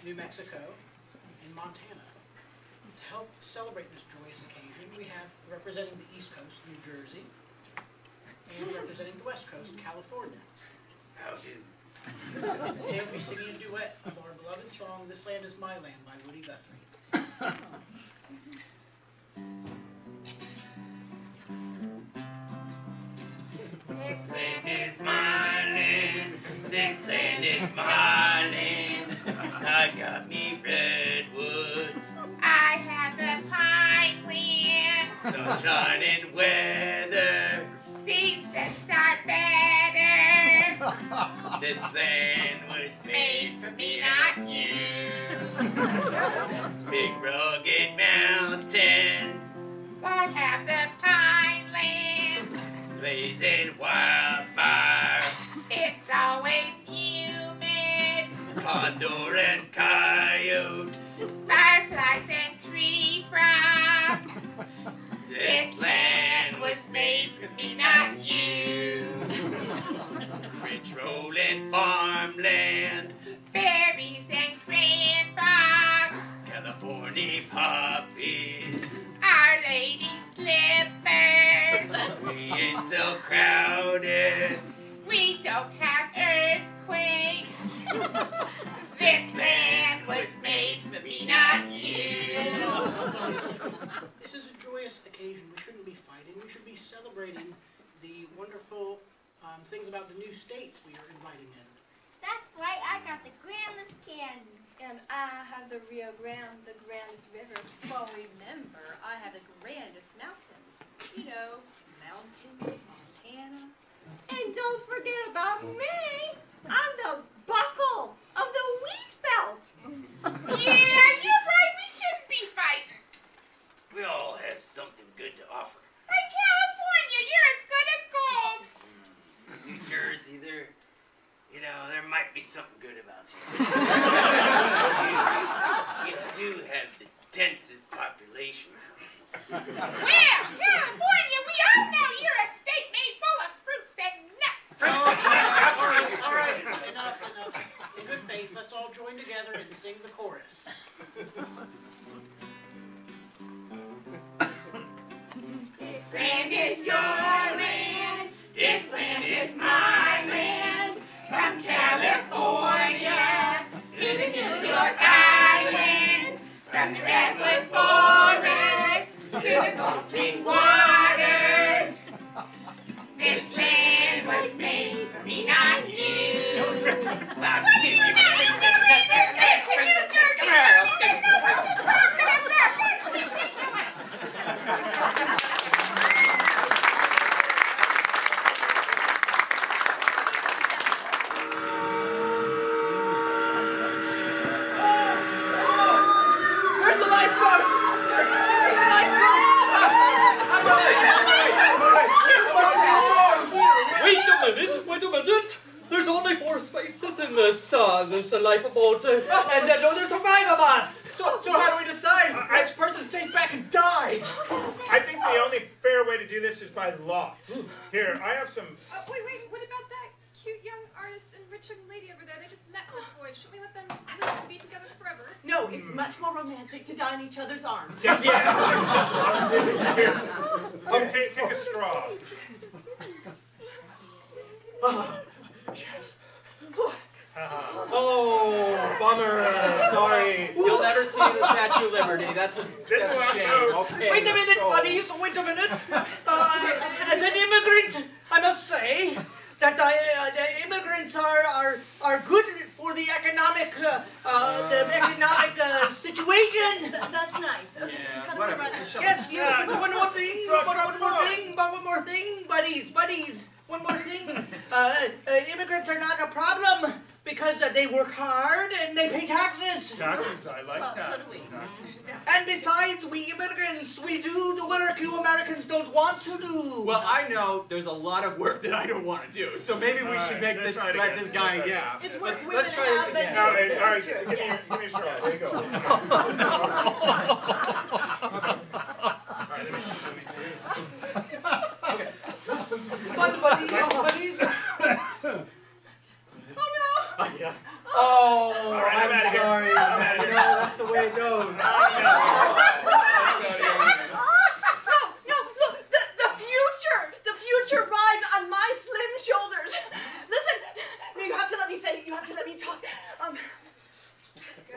New Mexico, and Montana. To help celebrate this joyous occasion, we have representing the East Coast, New Jersey, and representing the West Coast, California. How do? They'll be singing a duet of our beloved song, This Land Is My Land by Woody Guthrie. This land is my land, this land is my land. I got me redwoods, I have the pine lands. sunshine and weather. Seasons are better. This land was Made for me, not you. Big rugged mountains, I have the pine lands. blazing wildfire, It's always humid. condor and coyote. Fireflies and tree frogs. This land was made for me, not you. rich rolling farmland, Berries and cranberries. California poppies. Our Lady slippers. We ain't so crowded. We don't have earthquakes. This land was made for me, not you. This is a joyous occasion. We shouldn't be fighting. We should be celebrating the wonderful things about the new states we are inviting in. That's right, I got the grandest candy. And I have the Rio Grande, the grandest river. Well, remember, I have the grandest mountains. You know, mountains, Montana. And don't forget about me. I'm the buckle of the wheat belt. Yeah, you're right. We shouldn't be fighting. We all have something good to offer. Like California, Well, California, we all know you're a state made full of fruits and nuts. All right, enough. In good faith, let's all join together and sing the chorus. This land is your land. This land is my land. From California to the New York Islands. From the Redwood Forest to the Gulf Stream waters. This land was made for me, not you. What are you talking about? That's ridiculous. Where's the lifeboat? Wait a minute. There's only 4 spaces in this lifeboat, and no, there's 5 of us. So how do we decide which person stays back and dies? I think the only fair way to do this is by lots. Here, I have some... Wait, what about that cute young artist and rich young lady over there? They just met on this voyage. Should we let them live and be together forever? No, it's much more romantic to die in each other's arms. Yeah. Here, take a straw. Yes. Oh, bummer. Sorry. You'll never see the Statue of Liberty. That's a shame. Okay. Wait a minute, buddies. Wait a minute. As an immigrant, I must say that the immigrants are good for the economic situation. That's nice. Okay, Yeah, how do we whatever. run this show? Yes, but one more thing, buddies. One more thing. Immigrants are not a problem because they work hard and they pay taxes. Taxes, I like Well, so taxes. do we. And besides, we immigrants, we do the work you Americans don't want to do. Well, I know there's a lot of work that I don't want to do, so maybe we should make let's this try it let again. this guy. Let's try it Yeah. It's work women let's try this have been again. All doing. right, all right. This is true. Give Yes. me a straw. There you go. All right, Buddies. Yeah. Oh, All right, I'm I'm outta here. sorry. I'm outta here. That's the way it goes. No, look, the future rides on my slim shoulders. Listen, no, you have to let me talk.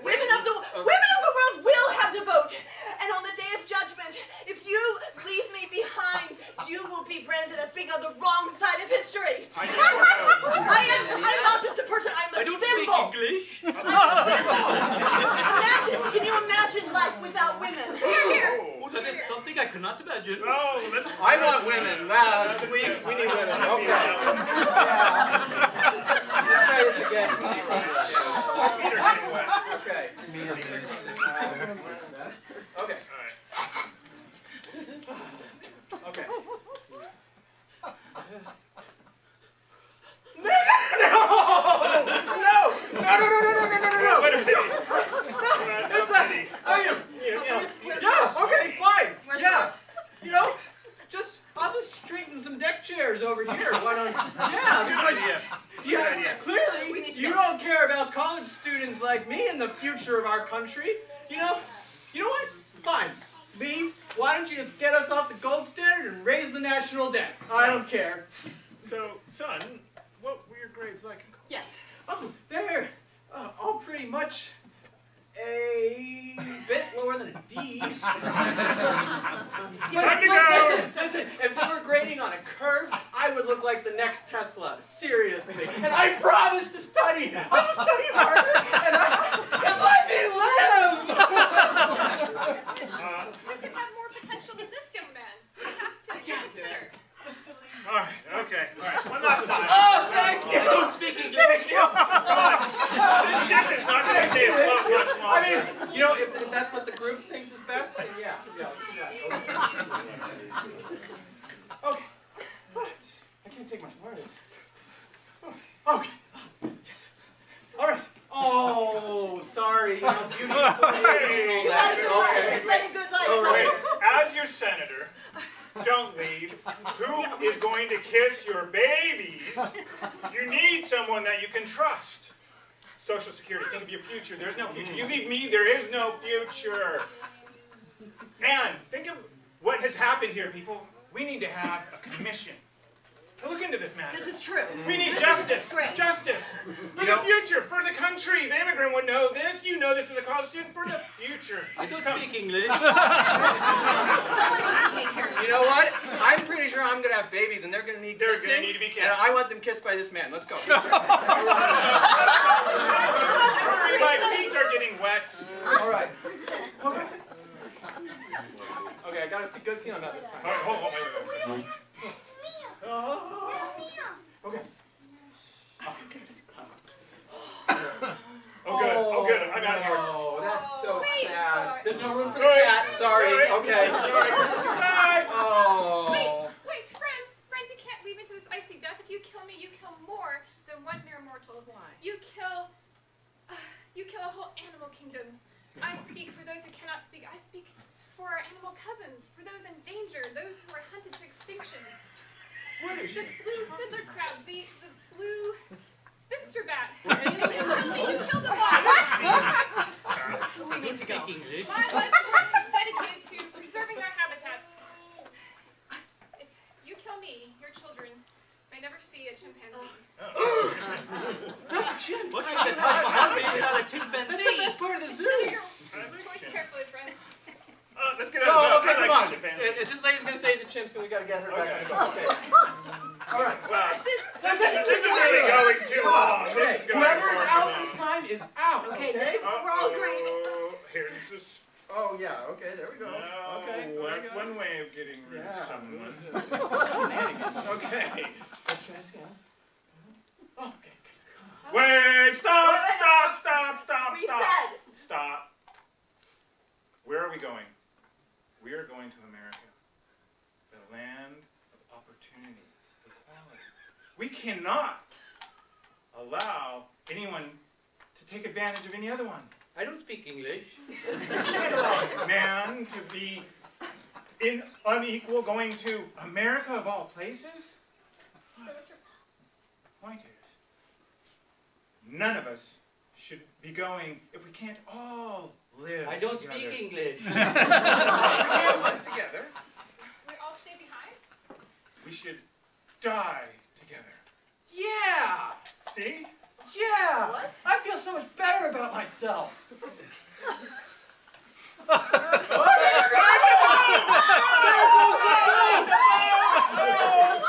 Women of the world will have the vote, and on the day of judgment, if you leave me behind, you will be branded as being on the wrong side of history. I I'm not just a person, I'm a I don't symbol. speak English. Can you imagine life without women? Oh, that is something I cannot imagine. Oh, let's... I want women. We need women. Okay. Yeah. Let's try this again. Okay. Okay. Okay. No! What a pity. It's like, yeah, okay, fine. Yeah. I'll just straighten some deck chairs over here. Why don't, yeah, because Good idea. clearly you don't care about college students like me and the future of our country. You know what? Fine. Leave. Why don't you just get us off the gold standard and raise the national debt? I don't care. So, son, what were your grades like in college? Yes. Oh, they're all pretty much a bit lower than a D. Time to go. Listen, if we were grading on a curve, I would look like the next Tesla. Seriously. And I promise to study. I will study harder, and just let me live! Who could have more potential than this young man? We have to consider. All right, okay. All right, one last time. Oh, thank you! Don't speak English. Thank you! This ship is not going to stay afloat much longer. I mean, if that's what the group thinks is best, then yeah. Let's do that. Okay. I can't take much more of this. Okay. Yes. All right. Oh, sorry. You know, beauty. You had a good life. Okay. It's been a good life. All right. as your senator, don't leave. Who is going to kiss your babies? You need someone that you can trust. Social Security, think of your future. There's no future. You leave me, there is no future. And think of what has happened here, people. We need to have a commission to look into this matter. This is true. We need This justice. is a disgrace. Justice. For the future, for the country. The immigrant would know this. You know this as a college student. For the future. I don't speak English. Someone needs to take care of You know what? I'm pretty sure I'm going to have babies and they're going to need They're kissing. going to need to be kissed. And I want them kissed by this man. Let's go. My feet are getting wet. All right. Okay. Okay, I got a good feeling about this time. All right, hold on. Wait. Okay. Oh, good. I'm out of here. Oh, that's so Wait, sad. sorry. There's no room for the cat. Sorry. Okay. Sorry. Bye. Oh. Wait, friends, you can't leave into this icy death. If you kill me, you kill more than one mere mortal. Why? You kill a whole animal kingdom. I speak for those who cannot speak. I speak for our animal cousins, for those in danger, those who are hunted to extinction. Where is The she? blue fiddler crab, the blue spinster bat. You killed them all. We need to go. English. My life is dedicated to preserving their habitats. If you kill me, your children may never see a chimpanzee. That's a chimp. What's the Taj Mahal baby not a chimpanzee? That's the best part of the zoo. Consider your choice carefully, friends. Let's get out of No, the okay, come on. chimpanzee. This lady's going to say the chimps and we got to get her back on the boat. Okay. All right. Well, this is really going too long. This Okay. is going Whoever's far out too this time is out. Okay, Okay. we're all agreed. Here's this. Oh, yeah. Okay, there we go. No, Okay. that's one way of getting rid of someone. Okay. Let's try this again. Okay. Wait! Stop! We said. Stop. Where are we going? We are going to America, the land of opportunity, equality. We cannot allow anyone to take advantage of any other one. I don't speak English. Man to be unequal going to America of all places? So what's your Point is, none of us should be going if we can't all live I don't together. speak English. We can't live together. We all stay behind? We should die together. Yeah. See? Yeah. What? I feel so much better about myself.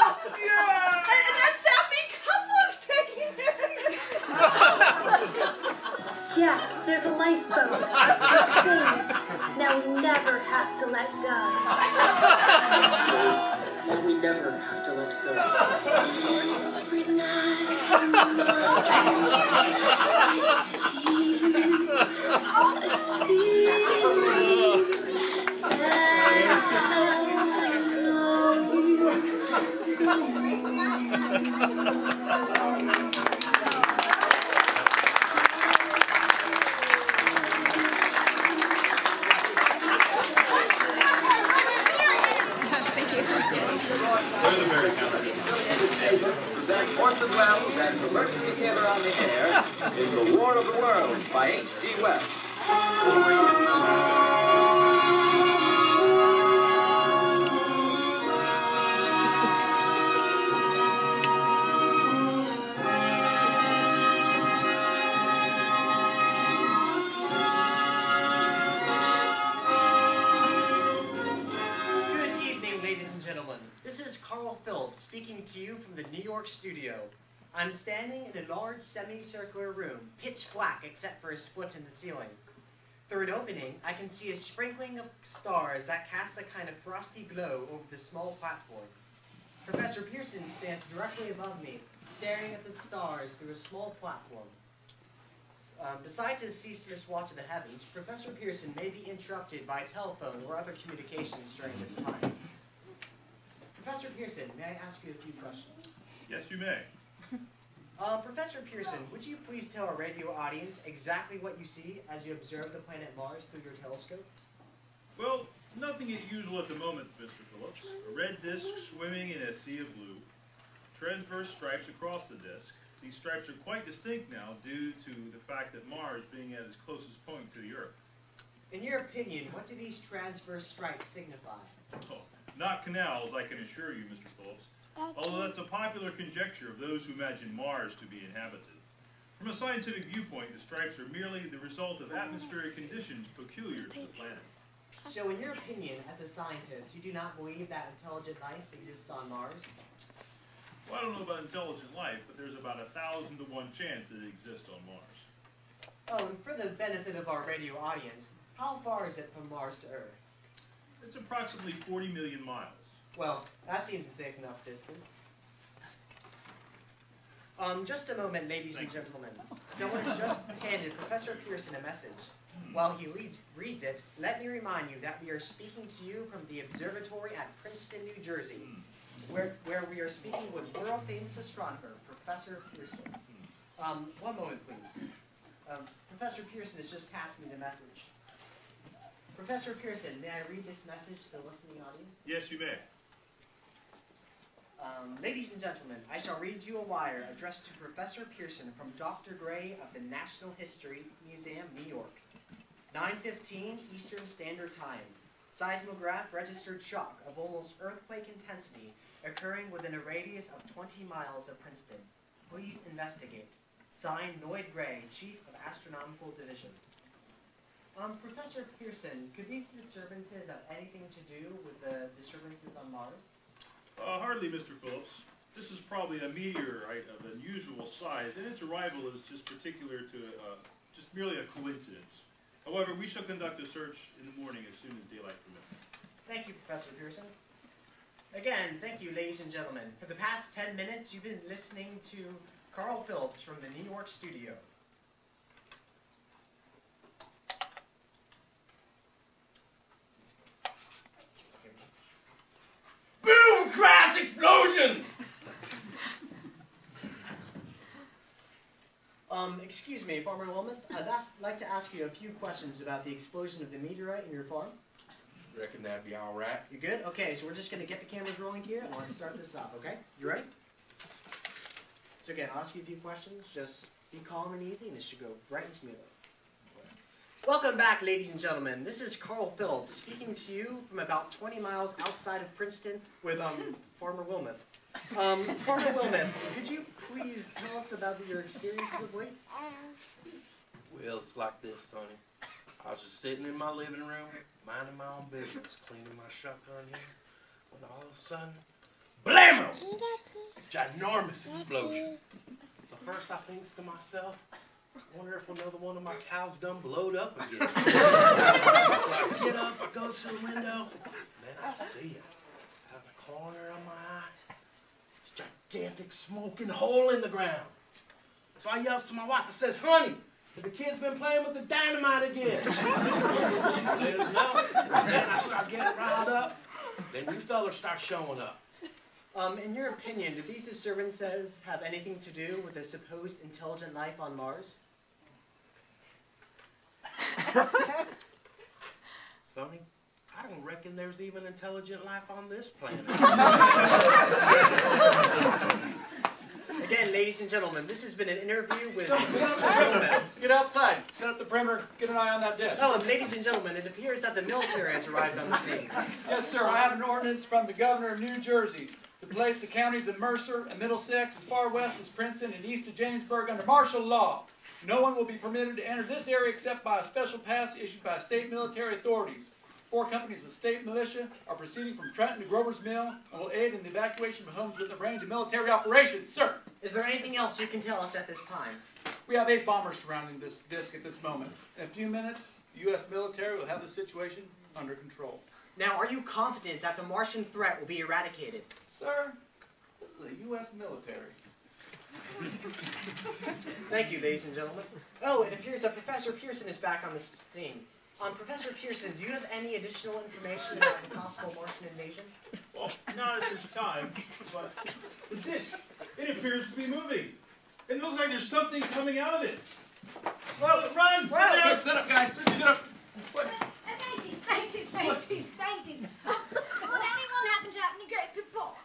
And that sappy couple is taking it. Jack, there's a lifeboat. We're safe. Now we never have to let go. Now we never have to let go. Every night in my dreams, I see you. I Fourth as well as Emergency Theater on the Air in The War of the Worlds by H.G. Wells. Good evening, ladies and gentlemen. This is Carl Phillips speaking to you from the New York studio. I'm standing in a large semicircular room, pitch black except for a split in the ceiling. Through an opening, I can see a sprinkling of stars that cast a kind of frosty glow over the small platform. Professor Pearson stands directly above me, staring at the stars through a small platform. Besides his ceaseless watch of the heavens, Professor Pearson may be interrupted by telephone or other communications during this time. Professor Pearson, may I ask you a few questions? Yes, you may. Professor Pearson, would you please tell our radio audience exactly what you see as you observe the planet Mars through your telescope? Well, Nothing unusual at the moment, Mr. Phillips. A red disc swimming in a sea of blue. Transverse stripes across the disc. These stripes are quite distinct now due to the fact that Mars being at its closest point to the Earth. In your opinion, what do these transverse stripes signify? Oh, not canals, I can assure you, Mr. Phillips. Although that's a popular conjecture of those who imagine Mars to be inhabited. From a scientific viewpoint, the stripes are merely the result of atmospheric conditions peculiar to the planet. So in your opinion, as a scientist, you do not believe that intelligent life exists on Mars? Well, I don't know about intelligent life, but there's about 1,000 to 1 chance that it exists on Mars. Oh, and for the benefit of our radio audience, how far is it from Mars to Earth? It's approximately 40 million miles. Well, that seems a safe enough distance. Just a moment, ladies and gentlemen. Someone has just handed Professor Pearson a message. While he reads it, let me remind you that we are speaking to you from the observatory at Princeton, New Jersey, where we are speaking with world-famous astronomer, Professor Pearson. One moment, please. Professor Pearson has just passed me the message. Professor Pearson, may I read this message to the listening audience? Yes, you may. Ladies and gentlemen, I shall read you a wire addressed to Professor Pearson from Dr. Gray of the National History Museum, New York. 9:15 Eastern Standard Time. Seismograph registered shock of almost earthquake intensity occurring within a radius of 20 miles of Princeton. Please investigate. Signed, Lloyd Gray, Chief of Astronomical Division. Professor Pearson, could these disturbances have anything to do with the disturbances on Mars? Hardly, Mr. Phillips. This is probably a meteorite of unusual size, and its arrival is just particular to, just merely a coincidence. However, we shall conduct a search in the morning as soon as daylight permits. Thank you, Professor Pearson. Again, thank you, ladies and gentlemen. For the past 10 minutes, you've been listening to Carl Phillips from the New York studio. Boom! Crash! Explosion! Excuse me, Farmer Wilmoth. I'd like to ask you a few questions about the explosion of the meteorite in your farm. Reckon that'd be all right. You good? Okay, so we're just going to get the cameras rolling here, and let's start this off, okay? You ready? So again, I'll ask you a few questions. Just be calm and easy, and this should go right and smoothly. Welcome back, ladies and gentlemen. This is Carl Phillips speaking to you from about 20 miles outside of Princeton with Farmer Wilmoth. Farmer Wilmoth, could you please tell us about your experiences of late? Well, it's like this, Sonny. I was just sitting in my living room, minding my own business, cleaning my shotgun here, when all of a sudden, blammo! Ginormous explosion. So first I thinks to myself, I wonder if another one of my cows done blowed up again. So I get up, I go to the window, and then I see it. Out of the corner of my eye, this gigantic smoking hole in the ground. So I yells to my wife, I says, honey, have the kids been playing with the dynamite again? She says no. And then I start getting riled up. Then you fellas start showing up. In your opinion, do these disturbances have anything to do with the supposed intelligent life on Mars? Sonny, I don't reckon there's even intelligent life on this planet. Again, ladies and gentlemen, this has been an interview with Mr. Wilmoth. Get outside. Set up the perimeter. Get an eye on that desk. Oh, and ladies and gentlemen, it appears that the military has arrived on the scene. Yes, sir. I have an ordinance from the governor of New Jersey to place the counties of Mercer and Middlesex as far west as Princeton and east of Jamesburg under martial law. No one will be permitted to enter this area except by a special pass issued by state military authorities. 4 companies of state militia are proceeding from Trenton to Grover's Mill and will aid in the evacuation of homes within the range of military operations, sir. Is there anything else you can tell us at this time? We have 8 bombers surrounding this disc at this moment. In a few minutes, the U.S. military will have the situation under control. Now, are you confident that the Martian threat will be eradicated? Sir, this is the U.S. military. Thank you, ladies and gentlemen. Oh, it appears that Professor Pearson is back on the scene. Professor Pearson, do you have any additional information about the possible Martian invasion? Well, not at this time, but the disc, it appears to be moving. It looks like there's something coming out of it. Well, run! Well, sit up, guys. Sit up. Thank you. Spanties. Would anyone happen to have any great people?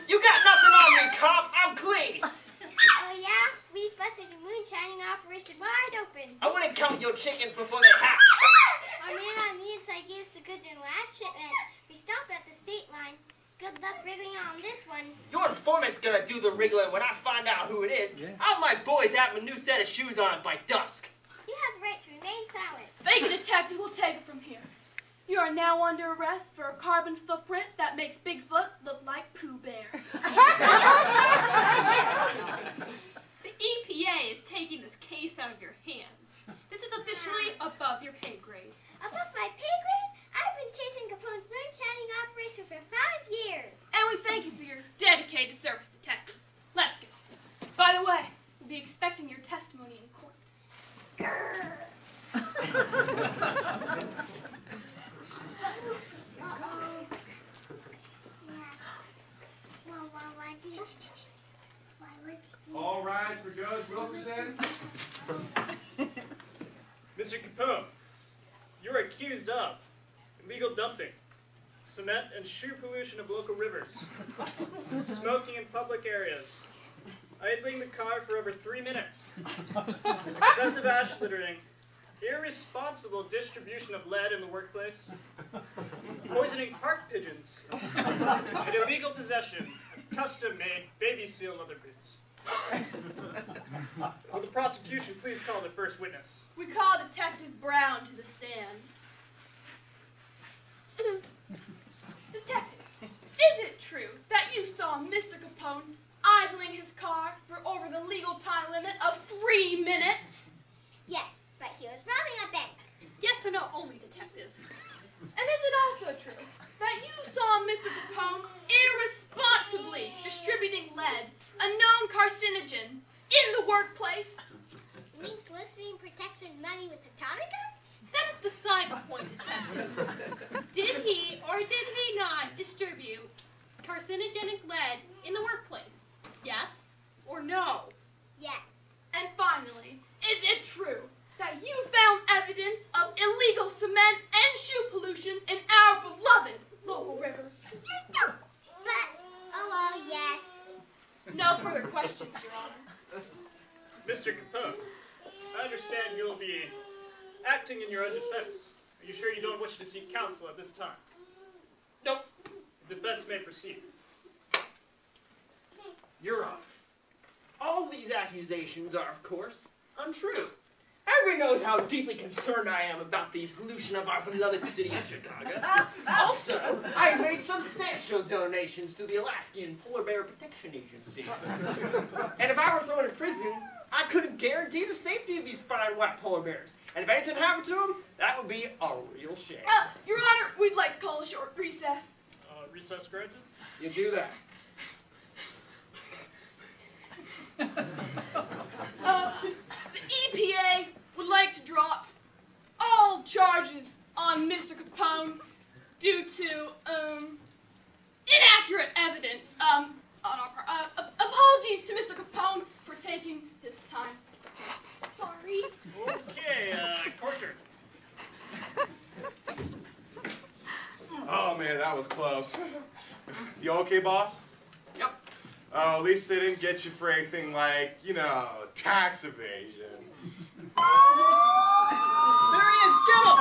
You got nothing on me, cop. I'm clean. Oh yeah? We busted a moonshining operation wide open. I wouldn't count your chickens before they hatch. Our man on the inside gave us the goods in last shipment. We stopped at the state line. Good luck wriggling on this one. Your informant's gonna do the wriggling when I find out who it is. I'll have my boys have a new set of shoes on by dusk. He has the right to remain silent. Fake a detective will take it from here. You are now under arrest for a carbon footprint that makes Bigfoot look like Pooh Bear. The EPA is taking this case out of your hands. This is officially above your pay grade. Above my pay grade? I've been chasing Capone's moonshining operation for 5 years. And we thank you for your dedicated service, detective. Let's go. By the way, we'll be expecting your testimony in court. All rise for Judge Wilkerson. Mr. Capone, you are accused of illegal dumping, cement and shoe pollution of local rivers, smoking in public areas, idling the car for over 3 minutes, excessive ash littering, irresponsible distribution of lead in the workplace, poisoning park pigeons, and illegal possession of custom-made baby seal leather boots. Will the prosecution please call the first witness? We call Detective Brown to the stand. Detective, is it true that you saw Mr. Capone idling his car for over the legal time limit of 3 minutes? Yes, but he was robbing a bank. Yes or no only, detective. And is it also true that you saw Mr. Capone irresponsibly distributing lead, a known carcinogen, in the workplace? You mean soliciting protection money with a Tommy gun? That is beside the point, detective. Did he or did he not distribute carcinogenic lead in the workplace? Yes or no? Yes. And finally, is it true that you found evidence of illegal cement and shoe pollution in our beloved local rivers? But, oh well, yes. No further questions, Your Honor. Mr. Capone, I understand you'll be acting in your own defense. Are you sure you don't wish to seek counsel at this time? Nope. The defense may proceed. Your Honor, all these accusations are, of course, untrue. Everyone knows how deeply concerned I am about the pollution of our beloved city of Chicago. Also, I have made substantial donations to the Alaskan Polar Bear Protection Agency. And if I were thrown in prison, I couldn't guarantee the safety of these fine white polar bears. And if anything happened to them, that would be a real shame. Your Honor, we'd like to call a short recess. Recess granted? You do that. The EPA would like to drop all charges on Mr. Capone due to inaccurate evidence on our part. Apologies to Mr. Capone for taking his time. Sorry. Okay, Corker. Oh man, that was close. You okay, boss? Yep. Oh, at least they didn't get you for anything like, tax evasion. There he is, get him!